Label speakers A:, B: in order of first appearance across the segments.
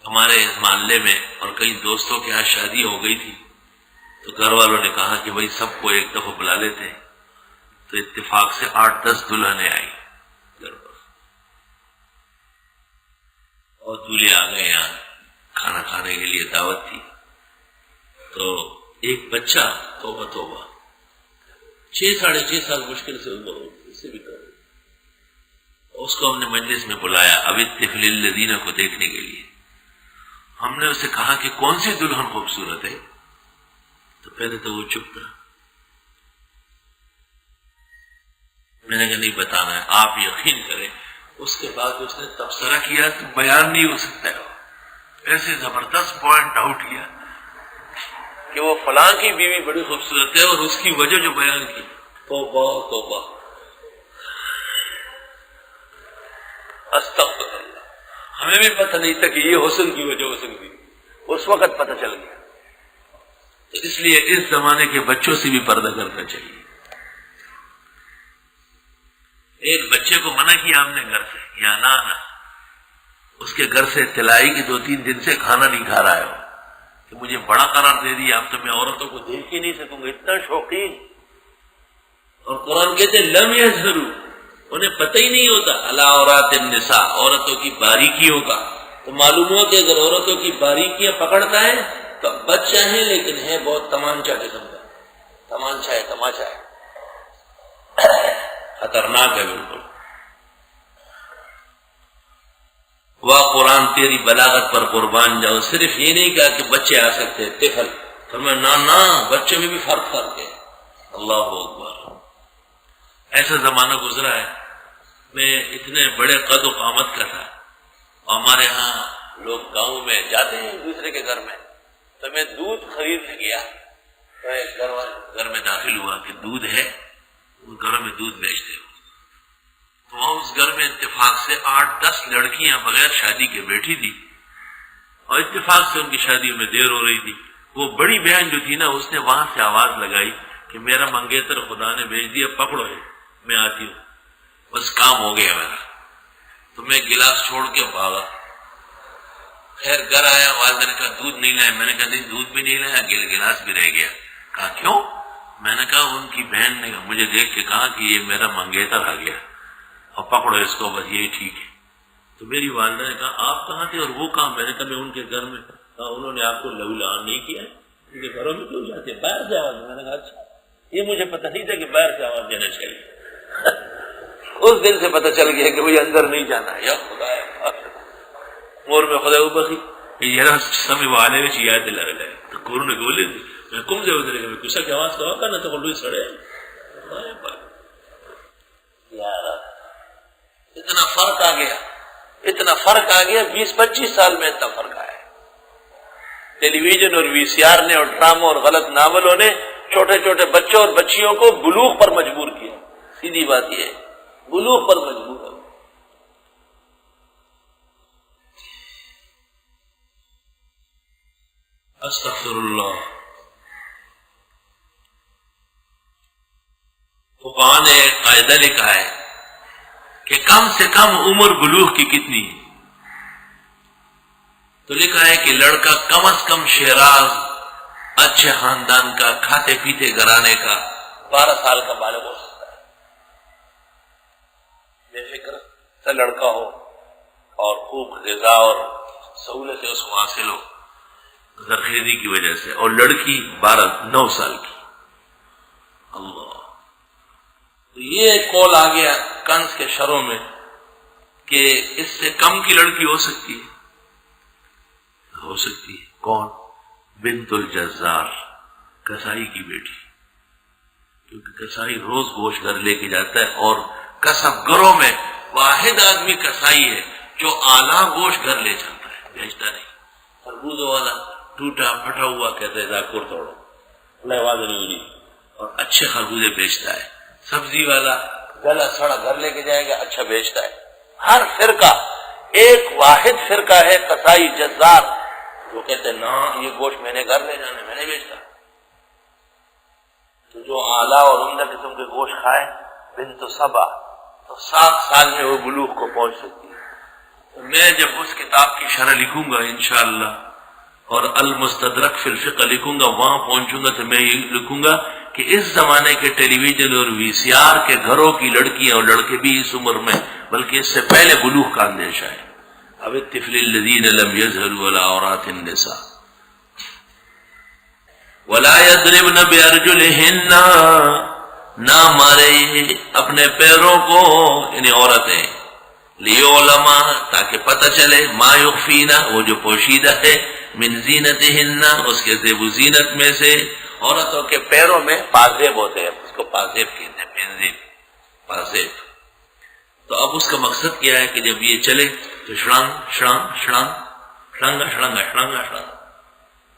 A: ہمارے اس محلے میں اور کئی دوستوں کے یہاں شادی ہو گئی تھی، تو گھر والوں نے کہا کہ بھائی سب کو ایک دفعہ بلا لیتے ہیں، تو اتفاق سے 8-10 دلہنیں آئی گھر پر، اور دولہے آ گئے یہاں کھانا کھانے کے لیے دعوت تھی۔ تو ایک بچہ توبہ توبہ 6-6.5 سال مشکل سے عمر ہو، اس سے بھی کم، اس کو ہم نے مجلس میں بلایا اب الطفل الذین کو دیکھنے کے لیے۔ ہم نے اسے کہا کہ کون سی دلہن خوبصورت ہے، تو پہلے تو وہ چپ رہا۔ میں نے کہا نہیں بتانا ہے، آپ یقین کریں اس کے بعد اس نے تبصرہ کیا تو بیان نہیں ہو سکتا ہے، ایسے زبردست پوائنٹ آؤٹ کیا کہ وہ فلاں کی بیوی بڑی خوبصورت ہے، اور اس کی وجہ جو بیان کی، توبہ توبہ، استغفر اللہ۔ ہمیں بھی پتہ نہیں تھا کہ یہ حسن کی وجہ ہو سکتی، اس وقت پتہ چل گیا۔ اس لیے اس زمانے کے بچوں سے بھی پردہ کرنا چاہیے۔ ایک بچے کو منع کیا ہم نے گھر سے، یا نہ اس کے گھر سے اطلاعی کہ 2-3 دن سے کھانا نہیں کھا رہا ہے، کہ مجھے بڑا قرار دے دیا، اب تو میں عورتوں کو دیکھ ہی نہیں سکوں گا، اتنا شوقین۔ اور قرآن کہتے ہیں لم یظہروا، انہیں پتہ ہی نہیں ہوتا علی عورات النساء، عورتوں کی باریکیوں کا۔ تو معلوم ہوا کہ اگر عورتوں کی باریکیاں پکڑتا ہے تو بچہ ہے، لیکن ہے بہت تمانچہ قسم کا، تمانچہ ہے، تماچا ہے، خطرناک ہے بالکل۔ واہ قرآن تیری بلاغت پر قربان جاؤ، صرف یہ نہیں کہا کہ بچے آ سکتے ہیں، طفل، فرمایا نہ بچے میں بھی فرق ہے۔ اللہ اکبر، ایسا زمانہ گزرا ہے، میں اتنے بڑے قد و قامت کا تھا، اور ہمارے ہاں لوگ گاؤں میں جاتے ہیں دوسرے کے گھر میں، تو میں دودھ خریدنے گیا، تو ایک گھر میں داخل ہوا کہ دودھ ہے، وہ گھروں میں دودھ بیچتے ہو، تو وہاں اس گھر میں اتفاق سے 8-10 لڑکیاں بغیر شادی کے بیٹھی تھی، اور اتفاق سے ان کی شادیوں میں دیر ہو رہی تھی۔ وہ بڑی بہن جو تھی نا، اس نے وہاں سے آواز لگائی کہ میرا منگیتر خدا نے بھیج دیا، پکڑو ہے، میں آتی ہوں، بس کام ہو گیا میرا۔ تو میں گلاس چھوڑ کے بھاگا، خیر گھر آیا، والدہ نے کہا دودھ نہیں لائے، میں نے کہا نہیں دودھ بھی نہیں لایا، گلاس بھی رہ گیا۔ کہا کیوں؟ میں نے کہا ان کی بہن نے مجھے دیکھ کے کہا کہ یہ میرا منگیتر آ گیا، اور پکڑو اس کو، بس یہی ٹھیک ہے۔ تو میری والدہ نے کہا آپ کہاں تھے اور وہ کہاں؟ میں نے کہا میں ان کے گھر میں۔ کہا انہوں نے آپ کو لہو لہان نہیں کیا؟ ان کے گھروں میں کیوں جاتے، باہر سے آواز۔ میں نے کہا اچھا، یہ مجھے پتہ نہیں تھا کہ باہر سے آواز دینا چاہیے۔ اس دن سے پتہ چل گیا کہ وہی اندر نہیں جانا ہے۔ یا خدا اور میں خدا بخی یہ سمے والے میں یاد دلا رہا ہے تو کورو نے بولے میں کم سے ادھر میں کسا کی آواز کہا کرنا تو بولو سڑے یار، اتنا فرق آ گیا، اتنا فرق آ گیا، 20-25 سال میں اتنا فرق آیا۔ ٹیلی ویژن اور VCR نے اور ڈراموں اور غلط ناولوں نے چھوٹے چھوٹے بچوں اور بچیوں کو بلوغ پر مجبور کیا۔ سیدھی بات یہ ہے، بلوغ پر مجبور ہے۔ استغفر اللہ۔ فقہاء نے ایک قاعدہ لکھا ہے کہ کم سے کم عمر بلوغ کی کتنی ہے، تو لکھا ہے کہ لڑکا کم از کم شیراز اچھے خاندان کا، کھاتے پیتے گھرانے کا، 12 سال کا بالغ ہو سکتا ہے، بے فکر سے لڑکا ہو اور خوب غذا اور سہولتیں اس کو حاصل ہو ذخیرے کی وجہ سے، اور لڑکی 9 سال کی۔ اللہ، تو یہ قول آ گیا کنز کے شروں میں کہ اس سے کم کی لڑکی ہو سکتی ہے، ہو سکتی ہے۔ کون؟ بنت الجزار، کسائی کی بیٹی، کیونکہ کسائی روز گوشت گھر لے کے جاتا ہے، اور کسب گھروں میں واحد آدمی کسائی ہے جو اعلیٰ گوشت گھر لے جاتا ہے، بیچتا نہیں۔ خربوزہ والا ٹوٹا پھٹا ہوا کہتے ہیں ذاکر توڑو، لہواز نہیں ہوئی، اور اچھے خربوزے بیچتا ہے۔ سبزی والا گلا سڑا گھر لے کے جائے گا، اچھا بیچتا ہے۔ ہر فرقہ، ایک واحد فرقہ ہے کسائی جزار، وہ کہتے ہیں نا یہ گوشت میں نے گھر لے جانا، میں نے بیچتا۔ تو جو اعلیٰ اور عمدہ قسم کے گوشت کھائے بنت سبا، تو 7 سال میں وہ بلوغ کو پہنچ سکتی ہے۔ میں جب اس کتاب کی شرح لکھوں گا انشاءاللہ اور المستدرک فی الفقہ لکھوں گا، وہاں پہنچوں گا تو میں یہ لکھوں گا کہ اس زمانے کے ٹیلی ویژن اور وی سی آر کے گھروں کی لڑکیاں اور لڑکے بھی اس عمر میں، بلکہ اس سے پہلے بلوغ کا اندیشہ ہے. اب الطفل الذین لم یظہروا علی عورات النساء ولا یضربن بارجلہن، نہ مارے اپنے پیروں کو یعنی عورتیں، لیعلم تاکہ پتہ چلے، ما یخفینا وہ جو پوشیدہ ہے، من زینتہن اس کے زیب و زینت میں سے. عورتوں کے پیروں میں پازیب ہوتے ہیں، اس کو پازیب کہتے ہیں، پینزیب پازیب. تو اب اس کا مقصد کیا ہے کہ جب یہ چلے تو شڑانگ شڑانگ شڑانگ شڑانگا شڑانگا شڑانگا شڑانگ،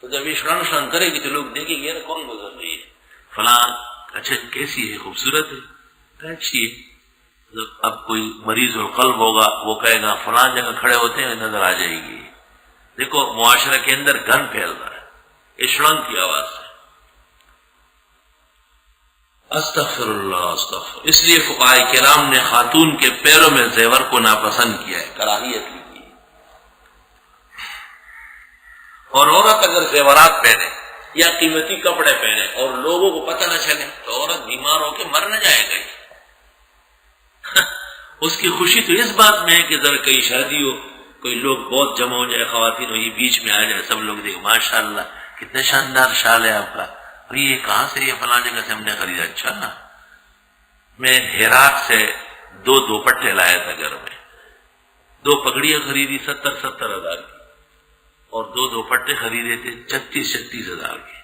A: تو جب یہ شڑانگ شڑانگ کرے گی تو لوگ دیکھیں گے یار کون گزر رہی ہے، فلاں اچھا کیسی ہے، خوبصورت ہے، اچھی ہے. اب کوئی مریض القلب ہوگا وہ کہے گا فلاں جگہ کھڑے ہوتے ہیں نظر آ جائے گی. دیکھو معاشرہ کے اندر گن پھیل رہا ہے یہ شڑانگ کی آواز سے. استغفر اللہ استغفر. اس لیے فقہاء کرام نے خاتون کے پیروں میں زیور کو ناپسند کیا ہے، کراہیت کی ہے. اور عورت اگر زیورات پہنے یا قیمتی کپڑے پہنے اور لوگوں کو پتہ نہ چلے تو عورت بیمار ہو کے مر نہ جائے گی. اس کی خوشی تو اس بات میں ہے کہ ذرا کئی شادی ہو، کوئی لوگ بہت جمع ہو جائے، خواتین ہو، یہ بیچ میں آ جائے، سب لوگ دیکھ ماشاءاللہ کتنے شاندار شال ہے آپ کا، اور یہ کہاں سے، یہ فلاں جگہ سے ہم نے خریدا. اچھا میں ہیرات سے 2 دوپٹے لایا تھا گھر میں، 2 پگڑیاں خریدی 70,000 کی، اور 2 دوپٹے خریدے تھے 36,000 کے.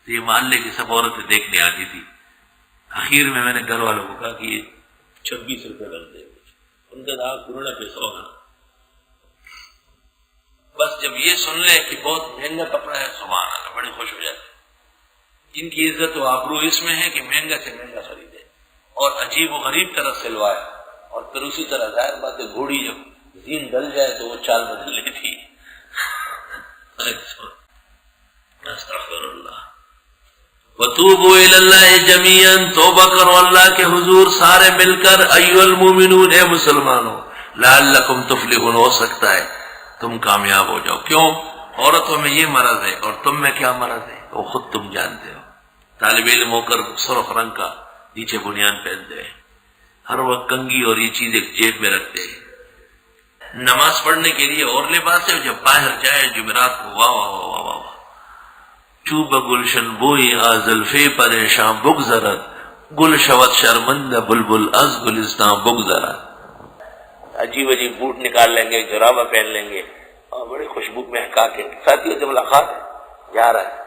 A: تو یہ محلے کی سب عورتیں دیکھنے آتی تھی. آخر میں نے گھر والوں کو کہا کہ یہ 26 روپے لگ دے. ان کا داغ پورنا پیسہ ہوگا. بس جب یہ سن لے کہ بہت مہنگا کپڑا ہے، سبحان اللہ، بڑے خوش ہو جاتے. ان کی عزت و آبرو اس میں ہے کہ مہنگا سے مہنگا خریدے اور عجیب و غریب طرح سلوائے، اور پھر اسی طرح ظاہر بات ہے گھوڑی جب زین ڈل جائے تو وہ چال بدل لیتی. استغفر اللہ. وَتُوبُوا إِلَى اللَّهِ جَمِيعًا، توبہ کرو اللہ کے حضور سارے مل کر، أَيُّهَا الْمُؤْمِنُونَ اے مسلمانوں، لَعَلَّكُمْ تُفْلِحُونَ ہو سکتا ہے تم کامیاب ہو جاؤ. کیوں؟ عورتوں میں یہ مرض ہے اور تم میں کیا مرض ہے وہ خود تم جانتے ہو. طالب علم ہو کر سرخ رنگ کا نیچے بنیان پہنتے ہیں، ہر وقت کنگھی اور یہ چیز ایک جیب میں رکھتے ہیں. نماز پڑھنے کے لیے اور لباس ہے، جب باہر جائے جمعرات کو واہ واہ واہ واہ واہ، چوب گلشن بوئی آزلفے پریشاں بگذرت، گل شوت شرمندہ بلبل از گلستان بگذرت. عجیب عجیب بوٹ نکال لیں گے، جرابہ پہن لیں گے اور بڑی خوشبو مہکا کے ساتھیوں سے ملاقات جا رہا ہے.